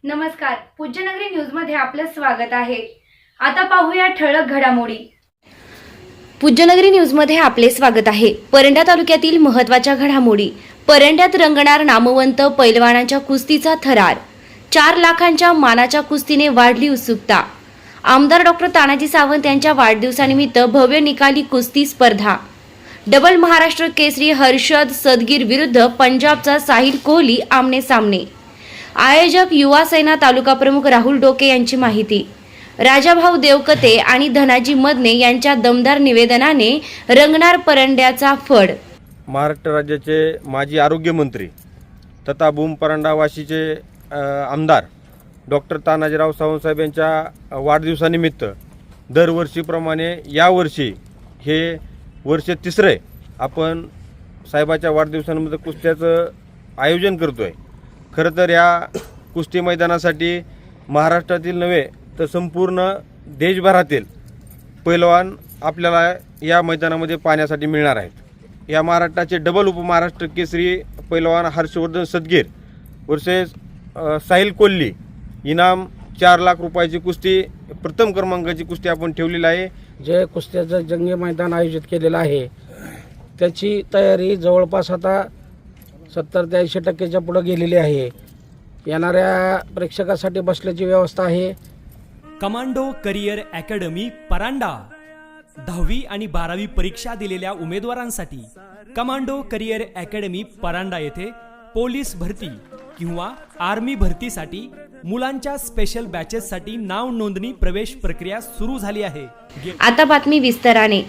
नमस्कार, पूज्यनगरी न्यूजमध्ये आपलं स्वागत आहे। आता पाहूया ठळक घडामोडी। पूज्यनगरी न्यूजमध्ये आपले स्वागत आहे। परंडा तालुक्यातील महत्त्वाच्या घडामोडी। परंड्यात रंगणार नामवंत पैलवानांच्या कुस्तीचा थरार। 4 लाखांच्या मानाच्या कुस्तीने वाढली उत्सुकता। आमदार डॉक्टर तानाजी सावंत यांच्या वाढदिवसानिमित्त भव्य निकाली कुस्ती स्पर्धा। डबल महाराष्ट्र केसरी हर्षद सदगीर विरुद्ध पंजाबचा साहिल कोहली आमने सामने। आयोजक युवा सेना तालुका प्रमुख राहुल डोके यांची माहिती। राजाभाऊ देवकते आणि धनाजी मदने यांच्या दमदार निवेदनाने रंगणार परंड्याचा फड। महाराष्ट्र राज्याचे माजी आरोग्यमंत्री तथा भूम परंडा वाशीचे आमदार डॉक्टर तानाजीराव सावंत साहेब यांच्या वाढदिवसानिमित्त दरवर्षीप्रमाणे यावर्षी हे वर्ष तिसरे आपण साहेबाच्या वाढदिवसानिमित्त कुस्त्याचं आयोजन करतो आहे। खरं तर या कुस्ती मैदानासाठी महाराष्ट्रातील नव्हे तर संपूर्ण देशभरातील पैलवान आपल्याला या मैदानामध्ये पाहण्यासाठी मिळणार आहेत। या महाराष्ट्राचे डबल उपमहाराष्ट्र केसरी पैलवान हर्षवर्धन सदगीर वर्सेस साहिल कोल्ली इनाम 4 लाख रुपयाची कुस्ती प्रथम क्रमांकाची कुस्ती आपण ठेवलेली आहे। जे कुस्त्याचं जंगी मैदान आयोजित केलेलं आहे त्याची तयारी जवळपास आता 70 ते 80% पुढे गेलेली आहे। येणाऱ्या प्रेक्षकासाठी बसण्याची व्यवस्था आहे। कमांडो करिअर अकॅडमी परांडा 10वी आणि 12वी परीक्षा दिलेल्या उमेदवारांसाठी कमांडो करिअर अकॅडमी परांडा येथे पोलीस भरती किंवा आर्मी भरतीसाठी मुलांच्या स्पेशल बॅचेससाठी नाव नोंदणी प्रवेश प्रक्रिया सुरू झाली आहे। आता बातमी विस्ताराने।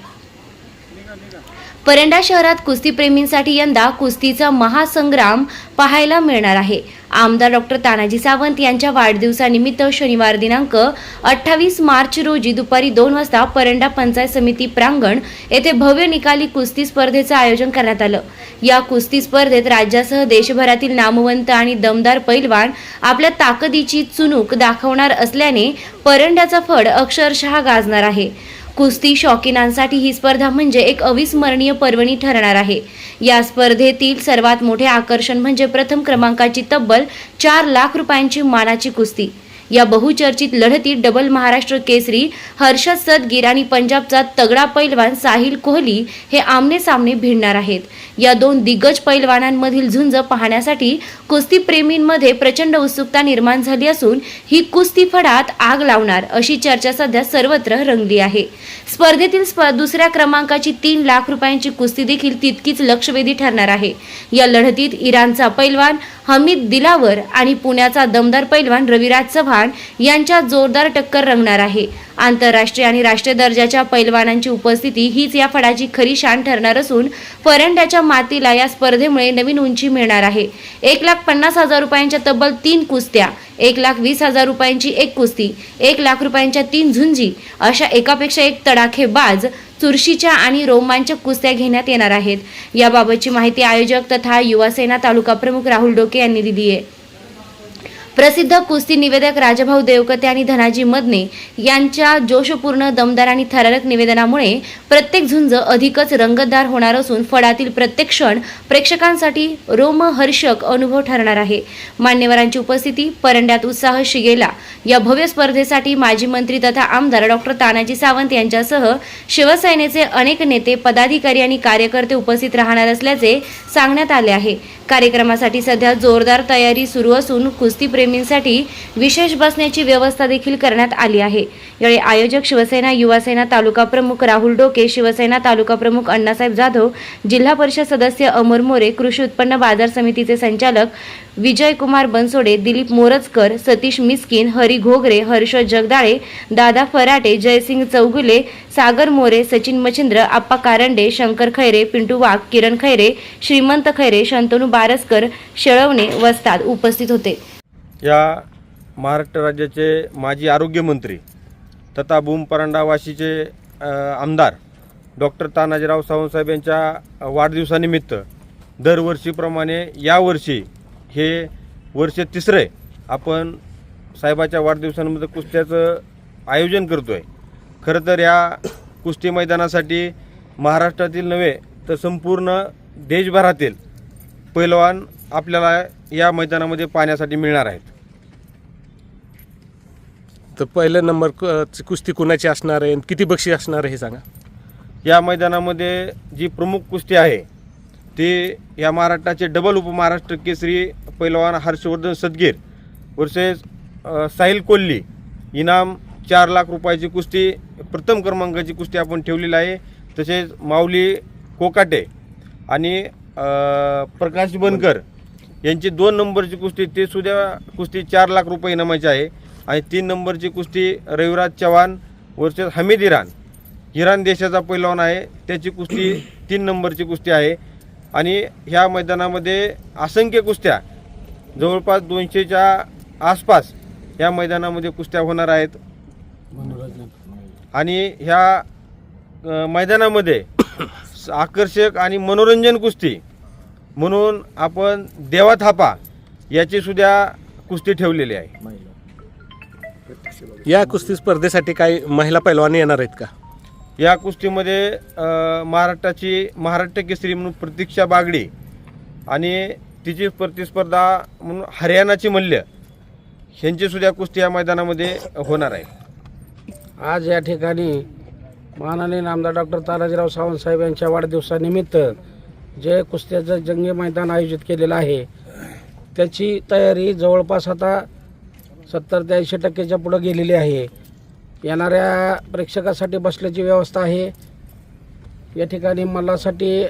परंडा शहरात कुस्तीप्रेमींसाठी यंदा कुस्तीचा महासंग्राम पाहायला मिळणार आहे। आमदार डॉक्टर तानाजी सावंत यांच्या वाढदिवसानिमित्त शनिवार दिनांक 28 मार्च रोजी दुपारी 2 वाजता परंडा पंचायत समिती प्रांगण येथे भव्य निकाली कुस्ती स्पर्धेचं आयोजन करण्यात आलं। या कुस्ती स्पर्धेत राज्यासह देशभरातील नामवंत आणि दमदार पैलवान आपल्या ताकदीची चुणूक दाखवणार असल्याने परंड्याचा फड अक्षरशः गाजणार आहे। कुस्ती शौकीनांसाठी ही स्पर्धा म्हणजे एक अविस्मरणीय पर्वणी ठरणार आहे। या स्पर्धेतील सर्वात मोठे आकर्षण म्हणजे प्रथम क्रमांकाची तब्बल 4 लाख रुपयांची मानाची कुस्ती। या बहुचर्चित लढतीत डबल महाराष्ट्र केसरी हर्षद सदगीर आणि पंजाबचा तगडा पैलवान साहिल कोहली हे आमने सामने भिडणार आहेत। या 2 दिग्गज पैलवानांमधील झुंज पाहण्यासाठी कुस्तीप्रेमींमध्ये प्रचंड उत्सुकता निर्माण झाली असून ही कुस्ती फडात आग लावणार अशी चर्चा सध्या सर्वत्र रंगली आहे। स्पर्धेतील दुसऱ्या क्रमांकाची 3 लाख रुपयांची कुस्ती देखील तितकीच लक्षवेधी ठरणार आहे। या लढतीत इराणचा पैलवान हमीद दिलावर आणि पुण्याचा दमदार पैलवान रविराज चव्हाण यांच्यात जोरदार टक्कर रंगणार आहे। आंतरराष्ट्रीय आणि राष्ट्रीय दर्जाच्या पैलवानांची उपस्थिती हीच या फडाची खरी शान ठरणार असून परंड्याच्या मातीला या स्पर्धेमुळे नवीन उंची मिळणार आहे। 1,50,000 रुपयांच्या तब्बल 3 कुस्त्या, 1,20,000 रुपयांची एक कुस्ती, 1 लाख रुपयांच्या 3 झुंजी अशा एकापेक्षा एक तडाखेबाज चुरशीच्या आणि रोमांचक कुस्त्या घेण्यात येणार आहेत। याबाबतची माहिती आयोजक तथा युवा सेना तालुका प्रमुख राहुल डोके यांनी दिली आहे। प्रसिद्ध कुस्ती निवेदक राजाभाऊ देवकते आणि धनाजी मदने यांच्या जोशपूर्ण दमदार आणि थरारक निवेदनामुळे प्रत्येक झुंज अधिकच रंगतदार होणार असून फडातील प्रत्येक क्षण प्रेक्षकांसाठी रोमहर्षक अनुभव ठरणार आहे। मान्यवरांची उपस्थिती, परंड्यात उत्साह शिगेला। या भव्य स्पर्धेसाठी माजी मंत्री तथा आमदार डॉक्टर तानाजी सावंत यांच्यासह शिवसेनेचे अनेक नेते, पदाधिकारी आणि कार्यकर्ते उपस्थित राहणार असल्याचे सांगण्यात आले आहे। कार्यक्रमासाठी सध्या जोरदार तयारी सुरू असून कुस्तीप्रेमींसाठी विशेष बसण्याची व्यवस्था देखील करण्यात आली आहे। यावेळी आयोजक शिवसेना युवा सेना तालुका प्रमुख राहुल डोके, शिवसेना तालुका प्रमुख अण्णासाहेब जाधव, जिल्हा परिषद सदस्य अमर मोरे, कृषी उत्पन्न बाजार समितीचे संचालक विजयकुमार बनसोडे, दिलीप मोरजकर, सतीश मिस्किन, हरी घोगरे, हर्ष जगदाळे, दादा फराटे, जयसिंग चौगुले, सागर मोरे, सचिन मच्छिंद्र, आप्पा कारंडे, शंकर खैरे, पिंटू वाघ, किरण खैरे, श्रीमंत खैरे, शंतनू बारसकर, शेळवणे वस्ताद उपस्थित होते। या महाराष्ट्र राज्याचे माजी आरोग्यमंत्री तथा भूम परंडा वाशीचे आमदार डॉक्टर तानाजीराव सावंत साहेब यांच्या वाढदिवसानिमित्त दरवर्षीप्रमाणे यावर्षी हे वर्ष तिसरे आपण साहेबाच्या वाढदिवसानिमित्त कुस्त्याचं आयोजन करतो आहे। खरं तर या कुस्ती मैदानासाठी महाराष्ट्रातील नव्हे तर संपूर्ण देशभरातील पैलवान आपल्याला या मैदानामध्ये पाहण्यासाठी मिळणार आहेत। तर पहिलं नंबर कुस्ती कुणाची असणार आहे, किती बक्षीस असणार आहे हे सांगा. या मैदानामध्ये जी प्रमुख कुस्ती आहे ती या महाराष्ट्राचे डबल उपमहाराष्ट्र केसरी पैलवान हर्षवर्धन सदगीर वर्सेस साहिल कोल्ली, इनाम 4 लाख रुपयाची कुस्ती, प्रथम क्रमांकाची कुस्ती आपण ठेवलेली आहे. तसेच माऊली कोकाटे आणि प्रकाश बनकर यांची 2 नंबरची कुस्ती, ते सुद्धा कुस्ती 4 लाख रुपये इनामाची आहे. आणि 3 नंबरची कुस्ती रविराज चव्हाण वर्सेस हमीद इराण देशाचा पैलवान आहे, त्याची कुस्ती 3 नंबरची कुस्ती आहे. आणि ह्या मैदानामध्ये असंख्य कुस्त्या जवळपास 200च्या आसपास ह्या मैदानामध्ये कुस्त्या होणार आहेत. आणि ह्या मैदानामध्ये आकर्षक आणि मनोरंजन कुस्ती म्हणून आपण देवा थापा याची सुद्धा कुस्ती ठेवलेली आहे. या कुस्ती स्पर्धेसाठी काही महिला पैलवान येणार आहेत का? या कुस्तीमध्ये महाराष्ट्र केसरी म्हणून प्रतीक्षा बागडी आणि तिची प्रतिस्पर्धा म्हणून हरियाणाची मल्ल ह्यांची सुद्धा कुस्ती या मैदानामध्ये होणार आहे. आज या ठिकाणी माननीय आमदार डॉक्टर तानाजीराव सावंत साहेब यांच्या वाढदिवसानिमित्त जे कुस्त्याचं जंगी मैदान आयोजित केलेलं आहे त्याची तयारी जवळपास आता 70 ते 80% पुढं गेलेली आहे. येणाऱ्या प्रेक्षकासाठी बसण्याची व्यवस्था आहे. या ठिकाणी मल्लासाठी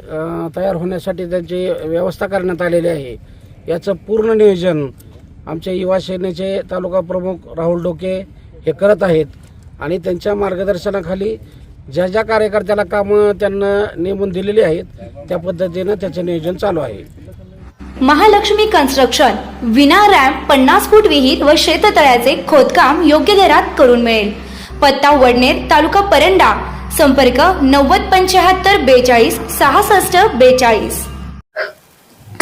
तयार होण्यासाठी त्यांची व्यवस्था करण्यात आलेली आहे. याचं पूर्ण नियोजन आमच्या युवा सेनेचे तालुका प्रमुख राहुल डोके हे करत आहेत. आणि त्यांच्या मार्गदर्शनाखाली ज्या ज्या कार्यकर्त्याला कामं त्यांना नेमून दिलेली आहेत त्या पद्धतीनं त्याचं नियोजन चालू आहे. महालक्ष्मी कन्स्ट्रक्शन विना रॅम्प 50 फूट विहीर व शेततळ्याचे खोदकाम योग्य दरात करून मिळेल. पत्ता वडनेर, तालुका परंडा. संपर्क 9075 42 66 42.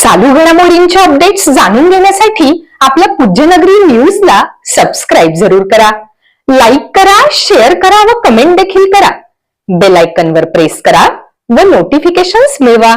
चालू घडामोडींचे अपडेट्स जाणून घेण्यासाठी आपल्या पूज्यनगरी न्यूजला सबस्क्राईब जरूर करा. लाईक करा, शेअर करा व कमेंट देखील करा. बेल आयकॉनवर प्रेस करा व नोटिफिकेशन्स मिळवा.